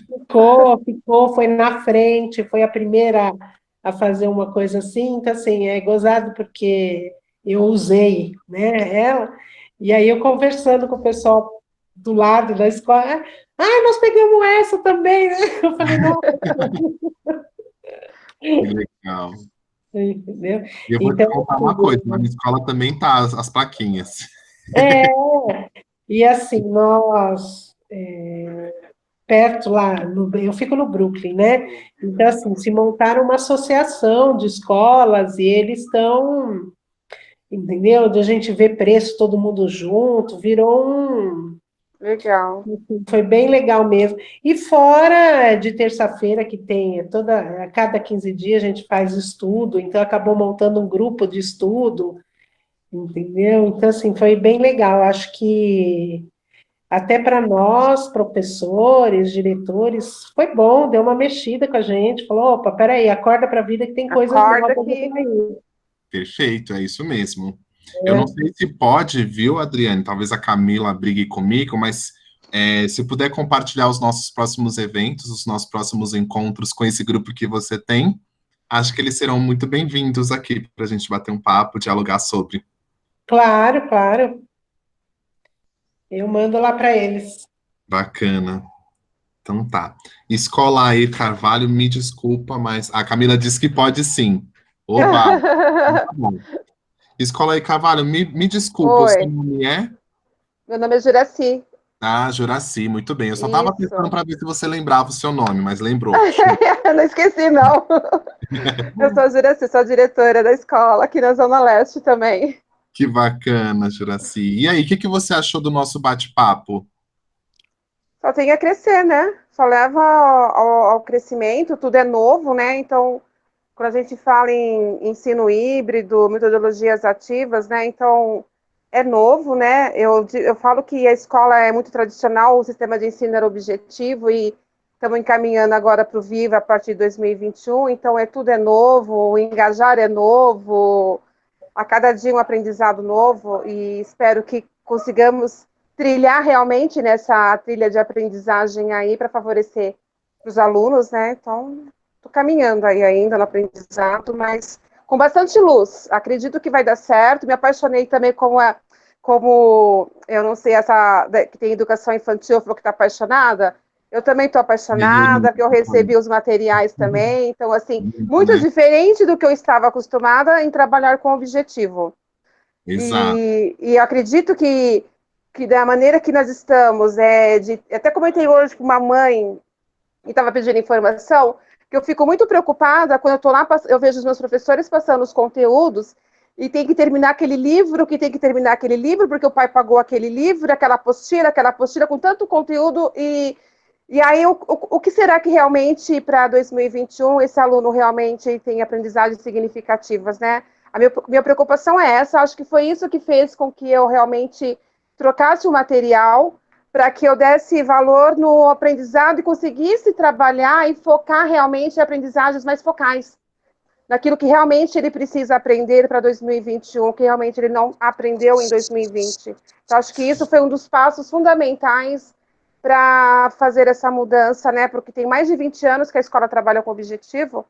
ficou, foi na frente, foi a primeira a fazer uma coisa assim, então assim, é gozado porque eu usei, né, ela, e aí eu conversando com o pessoal do lado da escola, nós pegamos essa também, né? Eu falei, não, Que legal. entendeu? E eu vou te Então, contar uma coisa, na minha escola também tá as plaquinhas. é, e assim, nós perto lá, eu fico no Brooklyn, né? Então, assim, se montaram uma associação de escolas e eles estão, entendeu? De a gente ver preço todo mundo junto, virou Legal. foi bem legal mesmo. E fora de terça-feira, que tem a cada 15 dias a gente faz estudo, então acabou montando um grupo de estudo, entendeu? Então, assim, foi bem legal. Acho que até para nós, professores, diretores, foi bom, deu uma mexida com a gente, falou, opa, peraí, acorda para a vida que tem coisas Acorda novas que aí. Perfeito, é isso mesmo. Eu não sei se pode, viu, Adriane? Talvez a Camila brigue comigo, mas se puder compartilhar os nossos próximos eventos, os nossos próximos encontros com esse grupo que você tem, acho que eles serão muito bem-vindos aqui para a gente bater um papo, dialogar sobre. Claro, claro, eu mando lá para eles. Bacana. Então tá. Escola aí, Carvalho, me desculpa, mas a Camila disse que pode sim. Oba, tá bom. Escola aí, Carvalho, me desculpa, o seu Oi, nome é? meu nome é Juraci. Ah, Juraci, muito bem. Eu só estava pensando Isso. para ver se você lembrava o seu nome, mas lembrou. Eu não esqueci, não. Eu sou a Juraci, sou a diretora da escola aqui na Zona Leste também. Que bacana, Juraci. E aí, o que que você achou do nosso bate-papo? Só tem a crescer, né? Só leva ao crescimento, tudo é novo, né? Então, quando a gente fala em ensino híbrido, metodologias ativas, né? Então, é novo, né? Eu falo que a escola é muito tradicional, o sistema de ensino era objetivo e estamos encaminhando agora para o Viva a partir de 2021, então tudo é novo, o engajar é novo, a cada dia um aprendizado novo e espero que consigamos trilhar realmente nessa trilha de aprendizagem aí para favorecer os alunos, né? Então, estou caminhando aí ainda no aprendizado, mas com bastante luz. Acredito que vai dar certo. Me apaixonei também como eu não sei, essa que tem educação infantil, falou que está apaixonada. Eu também estou apaixonada, porque eu recebi os materiais também. Então, assim, muito Né? diferente do que eu estava acostumada em trabalhar com objetivo. Exato. E acredito que da maneira que nós estamos, até comentei hoje com uma mãe e estava pedindo informação, que eu fico muito preocupada quando eu estou lá, eu vejo os meus professores passando os conteúdos e tem que terminar aquele livro, porque o pai pagou aquele livro, aquela apostila com tanto conteúdo e aí o que será que realmente para 2021 esse aluno realmente tem aprendizagens significativas, né? A minha preocupação é essa, acho que foi isso que fez com que eu realmente trocasse o material para que eu desse valor no aprendizado e conseguisse trabalhar e focar realmente em aprendizagens mais focais, naquilo que realmente ele precisa aprender para 2021, que realmente ele não aprendeu em 2020. Então, acho que isso foi um dos passos fundamentais para fazer essa mudança, né? Porque tem mais de 20 anos que a escola trabalha com objetivo.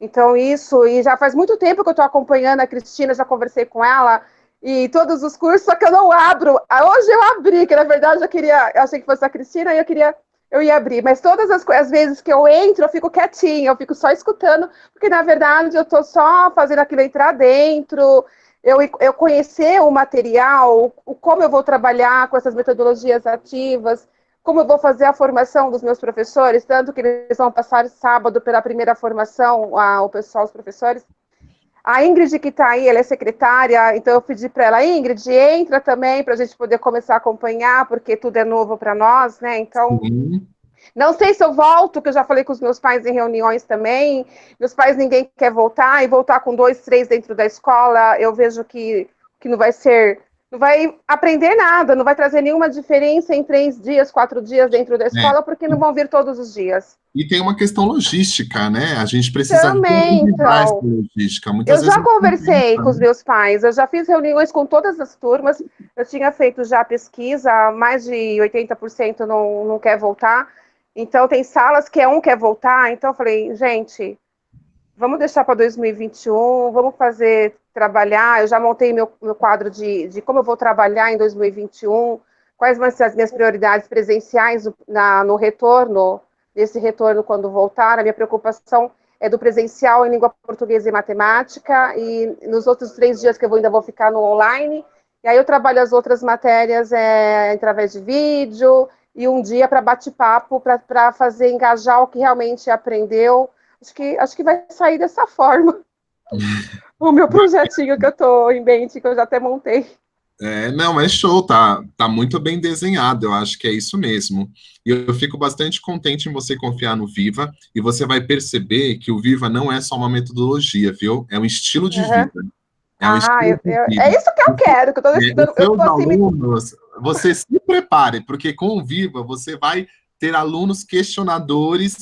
Então, isso, e já faz muito tempo que eu estou acompanhando a Cristina, já conversei com ela, e todos os cursos, só que eu não abro. Hoje eu abri, que na verdade eu achei que fosse a Cristina, e eu queria eu ia abrir, mas todas as vezes que eu entro, eu fico quietinha, eu fico só escutando, porque na verdade eu estou só fazendo aquilo entrar dentro, eu conhecer o material, como eu vou trabalhar com essas metodologias ativas, como eu vou fazer a formação dos meus professores, tanto que eles vão passar sábado pela primeira formação, o pessoal, os professores. A Ingrid que está aí, ela é secretária, então eu pedi para ela, Ingrid, entra também para a gente poder começar a acompanhar, porque tudo é novo para nós, né? Então, não sei se eu volto, que eu já falei com os meus pais em reuniões também. Meus pais, ninguém quer voltar, e voltar com 2, 3 dentro da escola, eu vejo que não vai ser, não vai aprender nada, não vai trazer nenhuma diferença em 3 dias, 4 dias dentro da escola, porque não vão vir todos os dias. E tem uma questão logística, né? A gente precisa também, viabilizar essa então, logística. Muitas eu vezes já conversei com os meus pais, eu já fiz reuniões com todas as turmas, eu tinha feito já pesquisa, mais de 80% não quer voltar, então tem salas que quer voltar, então eu falei, gente, vamos deixar para 2021, vamos trabalhar, eu já montei meu quadro de como eu vou trabalhar em 2021, quais vão ser as minhas prioridades presenciais no retorno, nesse retorno quando voltar. A minha preocupação é do presencial em língua portuguesa e matemática, e nos outros 3 dias que eu ainda vou ficar no online, e aí eu trabalho as outras matérias através de vídeo, e um dia para bate-papo, para fazer engajar o que realmente aprendeu. Acho que vai sair dessa forma. O meu projetinho que eu estou em mente, que eu já até montei. Não, é show, tá muito bem desenhado, eu acho que é isso mesmo. E eu fico bastante contente em você confiar no Viva, e você vai perceber que o Viva não é só uma metodologia, viu? É um estilo de vida. É um estilo de vida. É isso que eu quero, que eu estou estudando. Os seus alunos, você se prepare, porque com o Viva você vai ter alunos questionadores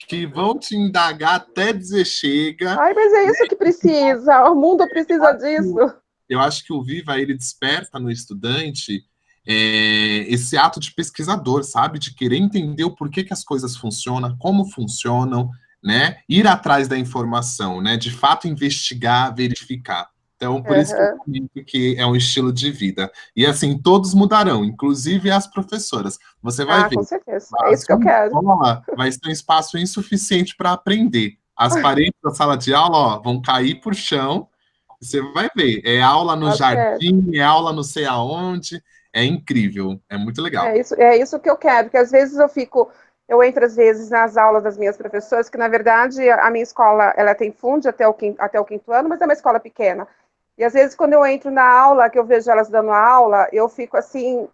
que vão te indagar até dizer chega. Ai, mas é isso que precisa, o mundo precisa disso. Eu acho que o Viva, ele desperta no estudante esse ato de pesquisador, sabe? De querer entender o porquê que as coisas funcionam, como funcionam, né? Ir atrás da informação, né? De fato, investigar, verificar. Então, por isso que eu comento que é um estilo de vida. E, assim, todos mudarão, inclusive as professoras. Você vai ver. Com certeza. É isso que eu quero. Vai ser um espaço insuficiente para aprender. As paredes da sala de aula, ó, vão cair por chão. Você vai ver. É aula no jardim, é aula não sei aonde. É incrível. É muito legal. É isso que eu quero, porque às vezes eu entro às vezes nas aulas das minhas professoras, que na verdade a minha escola, ela tem fundo até o quinto ano, mas é uma escola pequena. E às vezes quando eu entro na aula, que eu vejo elas dando aula, eu fico assim,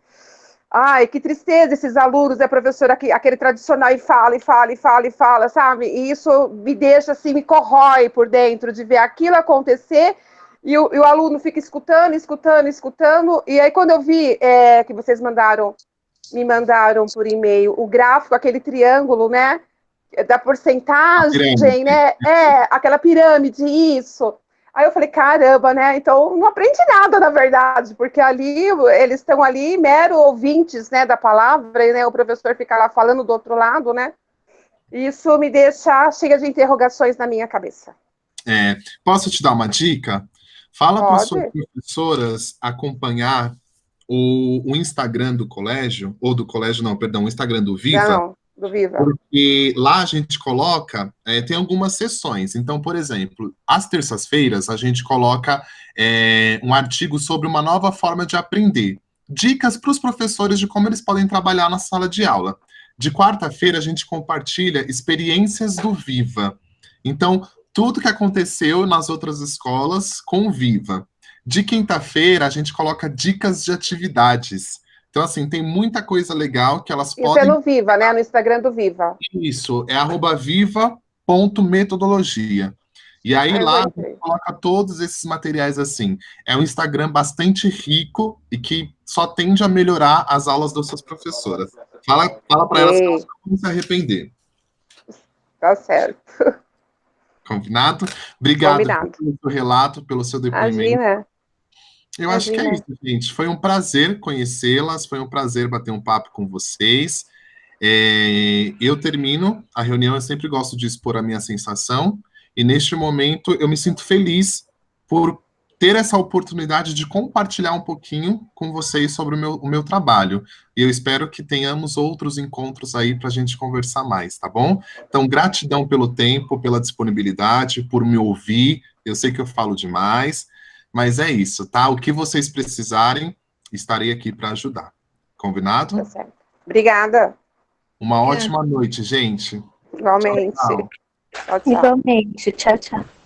ai, que tristeza esses alunos, a professora aquele tradicional e fala, sabe? E isso me deixa assim, me corrói por dentro de ver aquilo acontecer, e o aluno fica escutando, e aí quando eu vi que vocês me mandaram por e-mail o gráfico, aquele triângulo, né, da porcentagem, né, aquela pirâmide, isso. Aí eu falei, caramba, né, então não aprendi nada, na verdade, porque ali, eles estão ali mero ouvintes, né, da palavra, e né, o professor fica lá falando do outro lado, né, isso me deixa cheia de interrogações na minha cabeça. Posso te dar uma dica? Fala para as suas professoras acompanhar o Instagram do colégio, ou do colégio não, perdão, o Instagram do Viva. Não, do Viva. Porque lá a gente coloca, tem algumas sessões. Então, por exemplo, às terças-feiras a gente coloca um artigo sobre uma nova forma de aprender. Dicas para os professores de como eles podem trabalhar na sala de aula. De quarta-feira a gente compartilha experiências do Viva. Então, tudo que aconteceu nas outras escolas com o Viva. De quinta-feira, a gente coloca dicas de atividades. Então, assim, tem muita coisa legal que elas podem... Isso é no Viva, né? No Instagram do Viva. Isso, é @viva.metodologia. E aí lá a gente coloca todos esses materiais assim. É um Instagram bastante rico e que só tende a melhorar as aulas das suas professoras. Fala para elas que elas não vão se arrepender. Tá certo. Combinado? Obrigado pelo seu relato, pelo seu depoimento. Imagina. Eu acho que é isso, gente. Foi um prazer conhecê-las, foi um prazer bater um papo com vocês. Eu termino a reunião, eu sempre gosto de expor a minha sensação, e neste momento eu me sinto feliz por ter essa oportunidade de compartilhar um pouquinho com vocês sobre o meu trabalho. E eu espero que tenhamos outros encontros aí para a gente conversar mais, tá bom? Então, gratidão pelo tempo, pela disponibilidade, por me ouvir. Eu sei que eu falo demais, mas é isso, tá? O que vocês precisarem, estarei aqui para ajudar. Combinado? Tá certo. Obrigada. Uma ótima noite, gente. Igualmente. Tchau, tchau. Tchau, tchau. Igualmente. Tchau, tchau.